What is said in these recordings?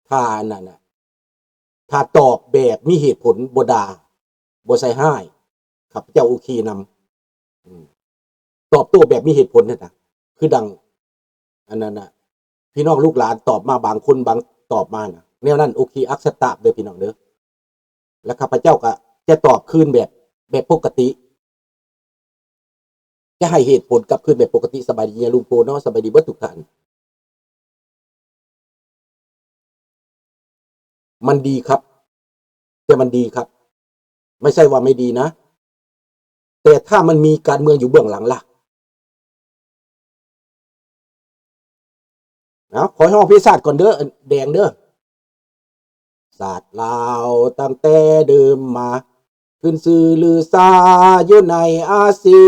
ถ้านั่นน่ะถ้าตอบแบบมีเหตุผลบ่ด่าบ่ใส่ร้ายข้าพเจ้าโอเคนำตอบโต้แบบมีเหตุผลนะคือดังอันนั้นน่ะพี่น้องลูกหลานตอบมาบางคนบางตอบมานะแนวนั้นโอเคอักษตะเด้อพี่น้องเด้อแล้วข้าพเจ้าก็จะตอบคืนแบบปกติจะให้เหตุผลกับคืนแบบปกติสบายดีลุงโปเนาะสบายดีเบิดทุกท่านมันดีครับแต่มันดีครับไม่ใช่ว่าไม่ดีนะแต่ถ้ามันมีการเมืองอยู่เบื้องหลังล่ะนะขอให้ห้องพิศาจก่อนเด้อแดงเด้อศาสตร์ลาวตั้งแต่เดิมมาขึ้นสื่อลือซาอยู่ในอาซี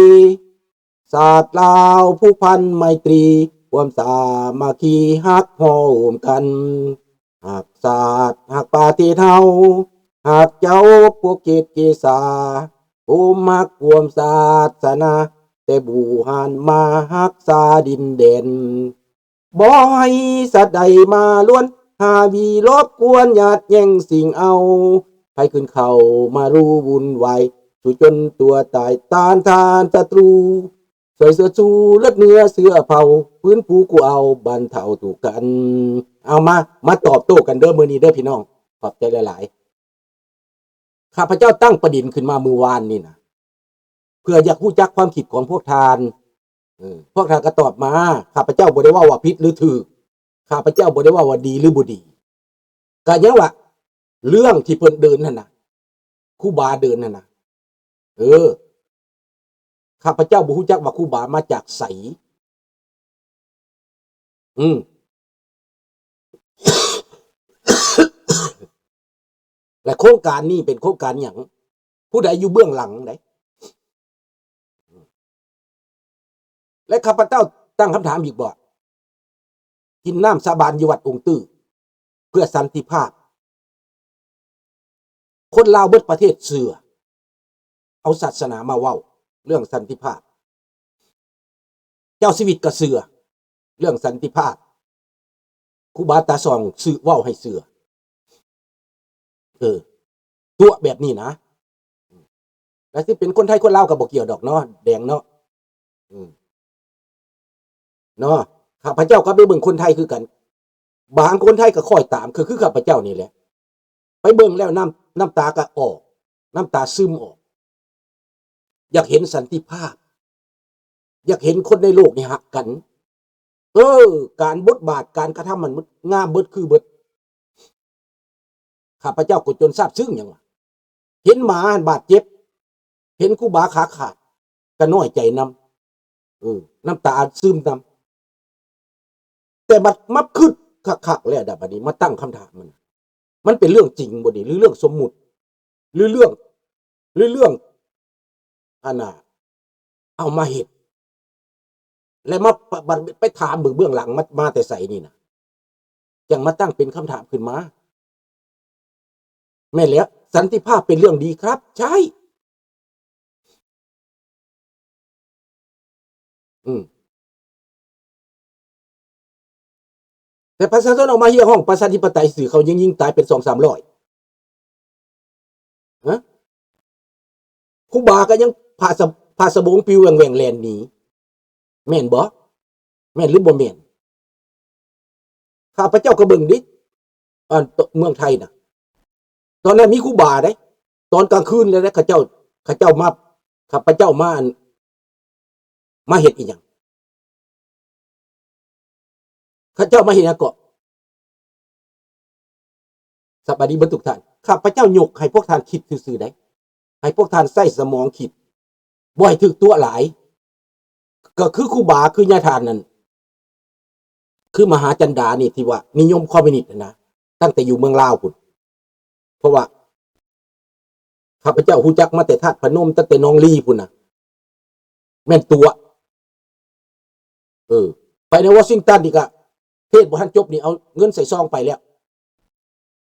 ศาสตร์ลาวผู้พันไมตรีความสามัคคีฮักโฮมกันหากศาสตร์หากปาฏิเฮาหากเจ้าพวกเกตเกษาผู้มักความศาสนาแต่บูหันมาฮักษาดินเด่นบ่ให้สัตว์ใดมาล้วนหาวีรบกวนญาติแย่งสิ่งเอาให้ขึ้นเขามารู้วุ่นวายสู้จนตัวตายต้านทานศัตรูใส่เสื้อชูเลือดเนื้อเสื้อเผาพื้นผูกูเอาบันเทาถูกกันเอามาตอบโต้กันเด้อมือนี้เด้อพี่น้องขอบใจหลายๆข้าพเจ้าตั้งประเด็นขึ้นมามือวานนี่นะเพื่ออยากรู้จักความคิดของพวกทานพวกทานก็ตอบมาข้าพเจ้าบ่ได้ว่าผิดหรือถูกข้าพเจ้าบ่ได้ว่าดีหรือบ่ดีก็ยังว่าเรื่องที่เพิ่นเดินนั่นน่ะครูบาเดินนั่นน่ะข้าพเจ้าบ่รู้จักว่าครูบามาจากไสและโครงการนี้เป็นโครงการหยังผู้ใดอยู่เบื้องหลังไดและข้าพเจ้าตั้งคำถามอีกบ่กินน้ำสาบานอยู่วัดองค์ตื้อเพื่อสันติภาพคนลาวเบิดประเทศเชื่อเอาศาสนามาเว้าเรื่องสันติภาพเจ้าชีวิตก็เชื่อเรื่องสันติภาพครูบาตาซองสื่อเว้าให้เชื่อตัวแบบนี้นะแล้วสิเป็นคนไทยคนลาวก็บ่เกี่ยวดอกเนาะแดงเนาะเนาะข้าพเจ้าก็ไปเบิ่งคนไทยคือกันบางคนไทยก็คอยตามคือข้าพเจ้านี่แหละไปเบิ่งแล้วน้ำตาก็ออกน้ำตาซึมออกอยากเห็นสันติภาพอยากเห็นคนในโลกนี่ฮักกันการบทบาทการกระทำมันงามเบิดคือเบิดข้าพเจ้าก็จนทราบซึ้งหยังวะเห็นหมาบาดเจ็บเห็นครูบาขาขาดก็น้อยใจนำน้ำตาซึมนำแต่บัดมาคึดคักๆแล้วบัดนี้มาตั้งคำถามมันเป็นเรื่องจริงบ่ดีหรือเรื่องสมมุติหรือเรื่องอันน่ะเอามาเฮ็ดแล้วมาไปถามเบื้องหลังมาแต่ไสนี่นะจังมาตั้งเป็นคำถามขึ้นมาแม่นแล้วสันติภาพเป็นเรื่องดีครับใช่แต่ประชาชนออกมาเรียกร้องประชาธิปไตยสื่อเขายิงตายเป็น200-300ฮะครูบาก็ยังพาสบงปิวแหว่งแล่นหนีแม่นบ่แม่นหรือบ่แม่นข้าพเจ้าก็เบิ่งดิเมืองไทยน่ะตอนนั้นมีครูบาได้ตอนกลางคืนเลยนะข้าเจ้ามาข้าพเจ้ามาเฮ็ดอีหยังข้าเจ้ามาเฮ็ดหยังก็สบายดีเบิดทุกท่านข้าพเจ้ายกให้พวกท่านคิดซื่อๆได้ให้พวกท่านใช้สมองคิดบ่ให้ถึกตัวหลายก็คือครูบาคือยาทานนั่นคือมหาจันดานี่ที่ว่านิยมคอมมิวนิสต์นะตั้งแต่อยู่เมืองลาวพุ่นเพราะว่าข้าพเจ้ารู้จักมาแต่ธาตุพนมตั้งแต่น้องลีพุ่นน่ะแม่นตัวไปในวอชิงตันนี่ก็เทศบ่ทันจบนี่เอาเงินใส่ซองไปแล้ว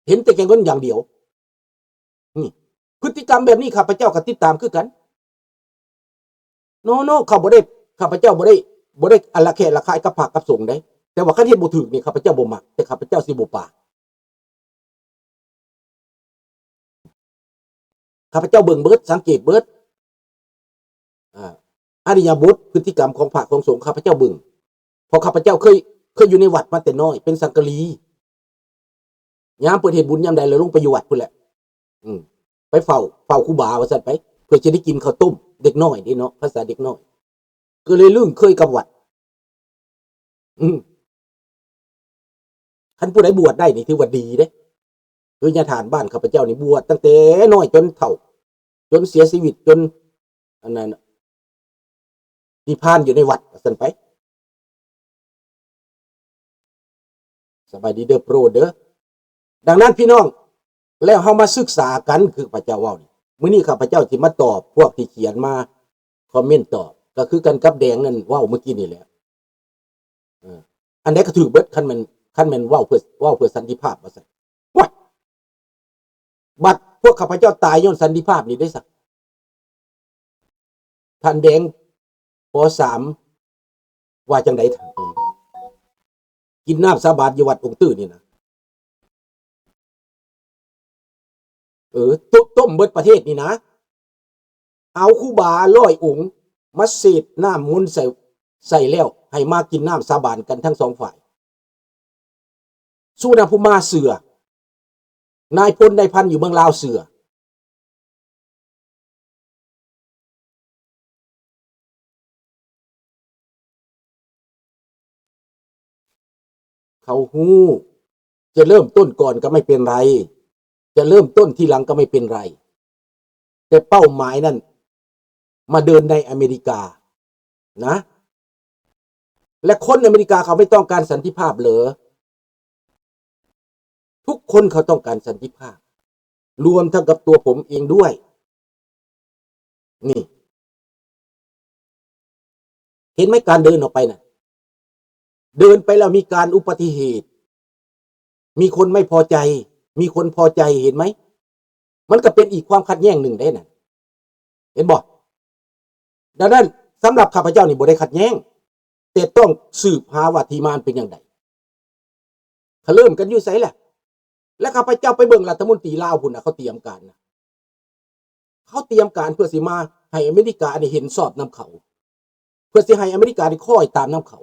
เห็นแต่แค่เงินอย่างเดียวนี่พฤติกรรมแบบนี้ข้าพเจ้าก็ติดตามคือกันโนข้าพเจ้าบ่ได้อันละแค่ละคายกับผักกับสงได้แต่ว่าคันเฮ็ดบ่ถูกนี่ข้าพเจ้าบ่มักแต่ข้าพเจ้าสิบ่ปาก ข้าพเจ้าเบิ่งเบิดสังเกตเบิดอริยบทพฤติกรรมของพระของสงฆ์ข้าพเจ้าเบิ่งเพราะข้าพเจ้าเคยอยู่ในวัดมาแต่น้อยเป็นสังกะลียามเปิดเหตุบุญยามใดเลยลงไปอยู่วัดพุ่นแหละไปเฝ้าครูบาว่าซั่นไปเพื่อจะได้กินข้าวต้มเด็กน้อยนี่เนาะภาษาเด็กน้อยก็เลยลื่นเคยกับวัดคันผู้ใดบวชได้นี่ถือว่าดีเด้คือญาติฐานบ้านข้าพเจ้านี่บวชตั้งแต่น้อยจนเฒ่าจนเสียชีวิตจนอันนั้นนิพพานอยู่ในวัดว่าซั่นไปสบายดีเด้อโปรดเด้อดังนั้นพี่น้องแล้วเฮามาศึกษากันคือพระเจ้าเว้านี่มื้อนี้ข้าพเจ้าสิมาตอบพวกที่เขียนมาคอมเมนต์ตอบก็คือกันกับแดงนั่นเว้าเมื่อกี้นี่แหละอันใดก็ถือเบิดคันแม่นเว้าเพื่อสันติภาพว่าซั่นว้าบัดพวกข้าพเจ้าตายย้อนสันติภาพนี่ได้สักท่านแดงป.3 ว่าจังได๋กินน้ำสาบานอยู่วัดองค์ตื้อนี่นะต้มเบิดประเทศนี่นะเอาครูบา100 องค์มาเสดน้ำมนต์ใส่แล้วให้มากินน้ำสาบานกันทั้งสองฝ่ายสู้นะผู้มาเสือนายพลนายพันอยู่เมืองลาวเสือเขาฮู้จะเริ่มต้นก่อนก็ไม่เป็นไรจะเริ่มต้นทีหลังก็ไม่เป็นไรแต่เป้าหมายนั่นมาเดินในอเมริกานะและคนอเมริกาเขาไม่ต้องการสันติภาพเหรอทุกคนเขาต้องการสันติภาพรวมทั้งกับตัวผมเองด้วยนี่เห็นไหมการเดินออกไปน่ะเดินไปแล้วมีการอุบัติเหตุมีคนไม่พอใจมีคนพอใจเห็นไหมมันก็เป็นอีกความขัดแย้งหนึ่งได้น่ะเห็นบ่ดังนั้นสำหรับข้าพเจ้านี่บ่ได้ขัดแย้งแต่ต้องสืบหาว่าที่มาเป็นอย่างไรเขาเริ่มกันอยู่ไสแหละและข้าพเจ้าไปเบิ่งรัฐมนตรีลาวพุ่นน่ะเขาเตรียมการนะเขาเตรียมการเพื่อสิมาให้อเมริกาได้เห็นสอบนำเขาเพื่อสิให้อเมริกาได้คอยตามนำเขา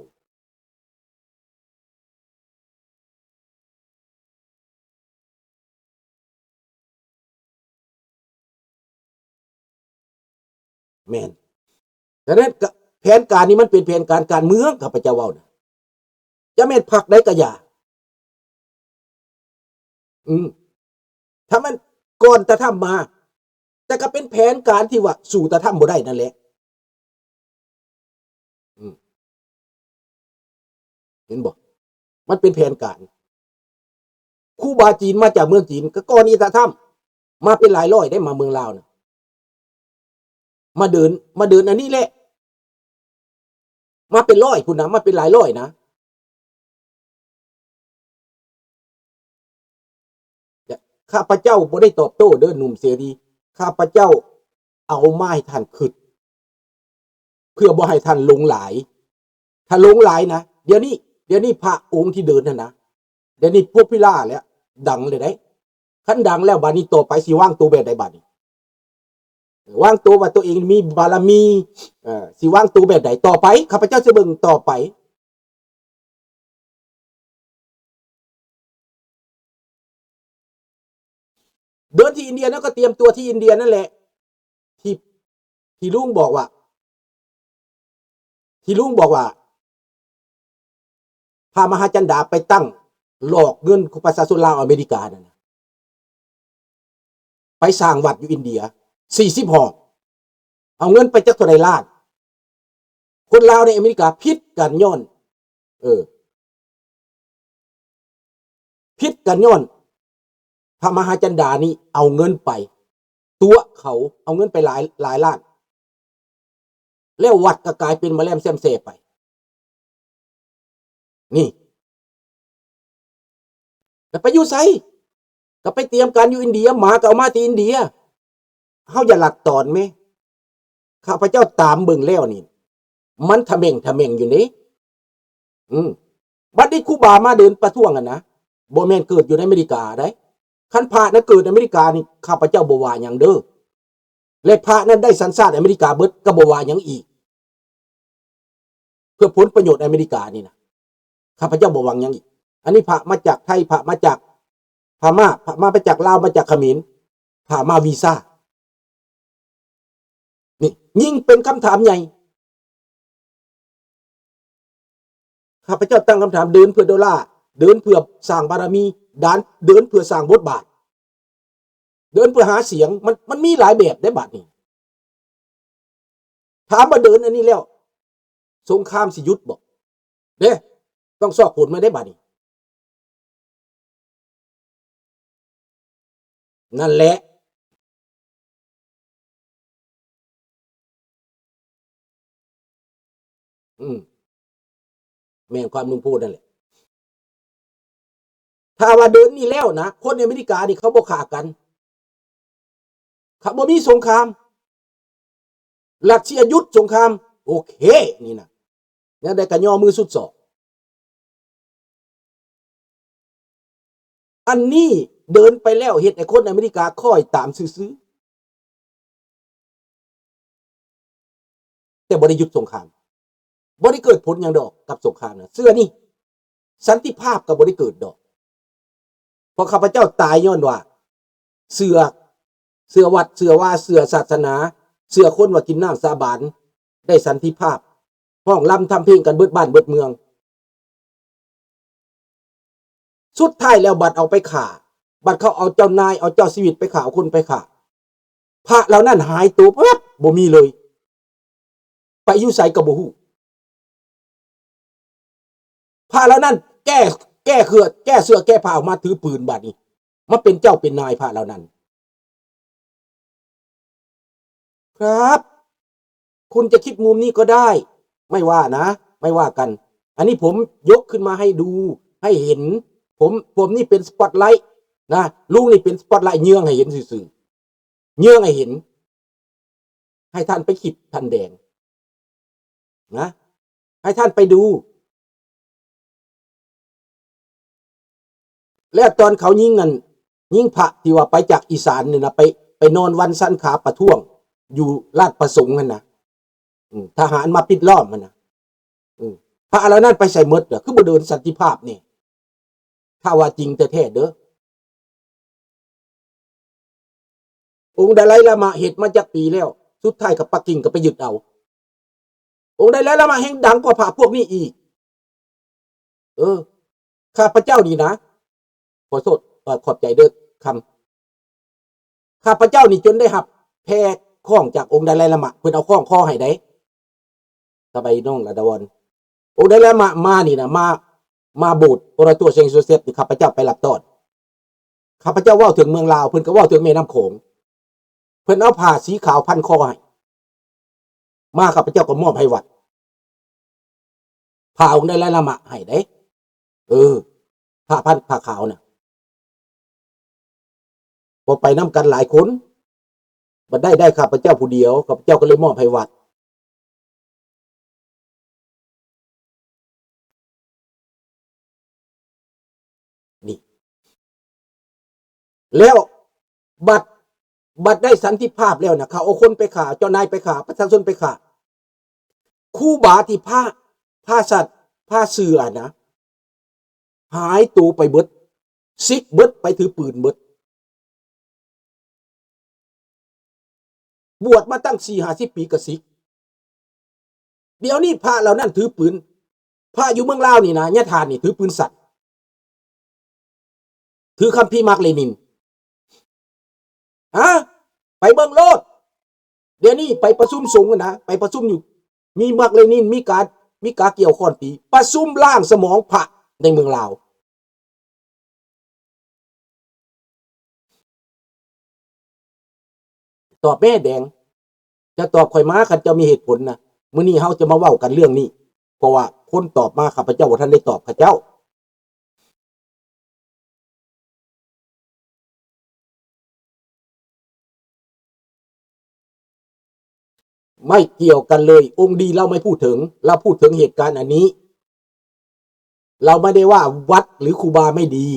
แม่นดังนั้นแผนการนี้มันเป็นแผนการเมืองข้าพเจ้าเว้านะจะแม่นพรรคใดก็อย่าถ้ามันก่อนจะทำมาแต่ก็เป็นแผนการที่ว่าสู่จะทำบ่ได้นั่นแหละเห็นบ่มันเป็นแผนการครูบาจีนมาจากเมืองจีนก็ก่อนนี้จะทำมาเป็นหลายร้อยได้มาเมืองลาวนะมาเดินอันนี้แหละมาเป็นร้อยพุ่นนะมาเป็นหลายร้อยนะข้าพเจ้าบ่ได้ตอบโต้เด้อหนุ่มเสรีข้าพเจ้าเอาไม้ท่านขึ้นเพื่อบ่ให้ท่านหลงหลายถ้าหลงหลายนะเดี๋ยวนี้พระองค์ที่เดินน่ะนะเดี๋ยวนี้พวกพิล่าแล้วดังเลยได้คันดังแล้วบัดนี้ต่อไปสิวางตัวแบบใดบัดนี้วางตัวว่าตัวเองมีบารมีสิวางตัวแบบใดต่อไปข้าพเจ้าจะเบิ่งต่อไปเดินที่อินเดียนั่นก็เตรียมตัวที่อินเดียนั่นแหละที่ลุงบอกว่าพามหาจันดาไปตั้งหลอกเงินประชาชนลาวอเมริกานั่นไปสร้างวัดอยู่อินเดีย40 ห้องเอาเงินไปจักเท่าไหร่ล้านคนลาวในอเมริกาพิษกันย้อนพิษกันย้อนพระมหาจันดานี่เอาเงินไปตัวเขาเอาเงินไปหลายล้านแล้ววัดก็กลายเป็นมะแรมแซมเซไปนี่แต่ไปอยู่ไสก็ไปเตรียมการอยู่อินเดียหมาก็เอามาที่อินเดียเฮาอย่าหลัดตอนมั้ยข้าพเจ้าตามเบิ่งแล้วนี่มันทะเม่งอยู่นี่บัดนี้ครูบามาเดินประท้วงกันนะบ่แม่นเกิดอยู่ในอเมริกาได้คันพระนะเกิดในอเมริกานี่ข้าพเจ้าบ่ว่าหยังเด้อ และพระนั้นได้สัญชาติอเมริกาเบิดก็บ่ว่าหยังอีกเพื่อผลประโยชน์อเมริกานี่นะข้าพเจ้าบ่หวังหยังอีกอันนี้พระมาจากไทยพระมาจากพม่าพระมาจากลาวมาจากเขมรพระมาวีซ่านี่ยิ่งเป็นคำถามใหญ่ข้าพเจ้าตั้งคำถามเดินเพื่อดอลลาร์เดินเพื่อสร้างบารมีเดินเพื่อสร้างบทบาทเดินเพื่อหาเสียงมันมีหลายแบบได้บัดนี้ถามมาเดินอันนี้แล้วสงครามสิยุทธบอกเด้ต้องสอบผลมาได้บัดนี้นั่นแหละแม่งความลุงพูดนั่นแหละถ้าว่าเดินนี่แล้วนะคนในอเมริกานี่เขาบ่ฆ่ากันเขาบ่มีสงครามรัสเซียยุทธสงครามโอเคนี่นะเนี่ยได้กันย่อมือสุดศอกอันนี้เดินไปแล้วเห็นไอ้คนอเมริกาค่อยตามซื้อแต่บ่ได้หยุดสงครามบ่ได้เกิดผลอย่างดอกกับสงครามนะเสื้อนี่สันติภาพก็บ่ได้เกิดดอกเพราะข้าพเจ้าตายย้อนว่าเสือวัดเสือว่าเสือศาสนาเสือคนว่ากินน้ำสาบานได้สันติภาพห้องลำทำเพลงกันเบิดบ้านเบิดเมืองสุดท้ายแล้วบัดเอาไปฆ่าบัดเขาเอาเจ้านายเอาเจ้าชีวิตไปฆ่าเอาคนไปฆ่าพระเหล่านั้นหายตัวปั๊บบ่มีเลยไปอยู่ไสก็บ่ฮู้พระเหล่านั้นแก้เสื้อแก้ผ้าออกมาถือปืนบัดนี้มาเป็นเจ้าเป็นนายพระเหล่านั้นครับคุณจะคิดมุมนี้ก็ได้ไม่ว่านะไม่ว่ากันอันนี้ผมยกขึ้นมาให้ดูให้เห็นผมนี่เป็นสปอตไลท์นะลุงนี่เป็นสปอตไลท์เยื่องให้เห็นซื่อๆเยื่องให้เห็นให้ท่านไปคิดท่านแดงนะให้ท่านไปดูแล้วตอนเขายิงกันยิงพระที่ว่าไปจากอีสานเนี่ยนะไปนอนวันสั้นขาประท้วงอยู่ลาดประสงค์กันนะทหารมาปิดล้อมมันนะพระอะไรนั่นไปใส่มดเหรอคือบ่เดินสันติภาพนี่ถ้าว่าจริงแท้ๆเด้อองค์ไดไลลามะเหตุมาจากปีแล้วสุดท้ายกับปักกิ่งก็ไปยึดเอาองค์ไดไลลามะแห่งดังกว่าพระพวกนี้อีกข้าพเจ้านี่นะขอโทษขอบใจเด้อคำข้าพเจ้านี่จนได้หับแพรข้องจากองค์ไดไลลามะเพิ่นเอาข้องข้อให้ได้สบายน้องระดวนองค์ไดไลลามะมานี่นะมาโบสถ์โอราตัวเซงโซเซฟที่ข้าพเจ้าไปรับตอนข้าพเจ้าว่าถึงเมืองลาวเพิ่นก็ว่าถึงแม่น้ำโขงเพิ่นเอาผ้าสีขาวพันคอให้มาข้าพเจ้าก็มอบให้วัดผ้าองค์ไดไลลามะให้ได้ผ้าพันผ้าขาวน่ะพอไปน้ำกันหลายคนบัดได้ข้าพเจ้าผู้เดียวข้าพเจ้าก็เลยมอบให้วัดนี่แล้วบัดได้สันติภาพแล้วนะเขาเอาคนไปฆ่าเจ้านายไปฆ่าประชาชนไปฆ่าคู่บาที่ผ้าสัตว์ผ้าเสือนะหายตัวไปเบิดซิกเบิดไปถือปืนเบิดบวชมาตั้ง40-50 ปีกับซิกเดี๋ยวนี้พระเหล่านั้นถือปืนพระอยู่เมืองลาวนี่นะญาติทานนี่ถือปืนสัตว์ถือคัมภีร์มาร์กเลนินไปเบิ่งโลดเดี๋ยวนี้ไปประชุมสงฆ์นะไปประชุมอยู่มีมาร์กเลนินมีการเกี่ยวข้อนปีประชุมล่างสมองพระในเมืองลาวตอบแม่แดงจะตอบข่อยมาคันจะมีเหตุผลนะมื้อนี้เฮาจะมาเว้ากันเรื่องนี้เพราะว่าคนตอบมาข้าพเจ้าบ่ทันได้ตอบข้าเจ้าไม่เกี่ยวกันเลยองค์ดีเราไม่พูดถึงเราพูดถึงเหตุการณ์อันนี้เราไม่ได้ว่าวัดหรือครูบาไม่ดี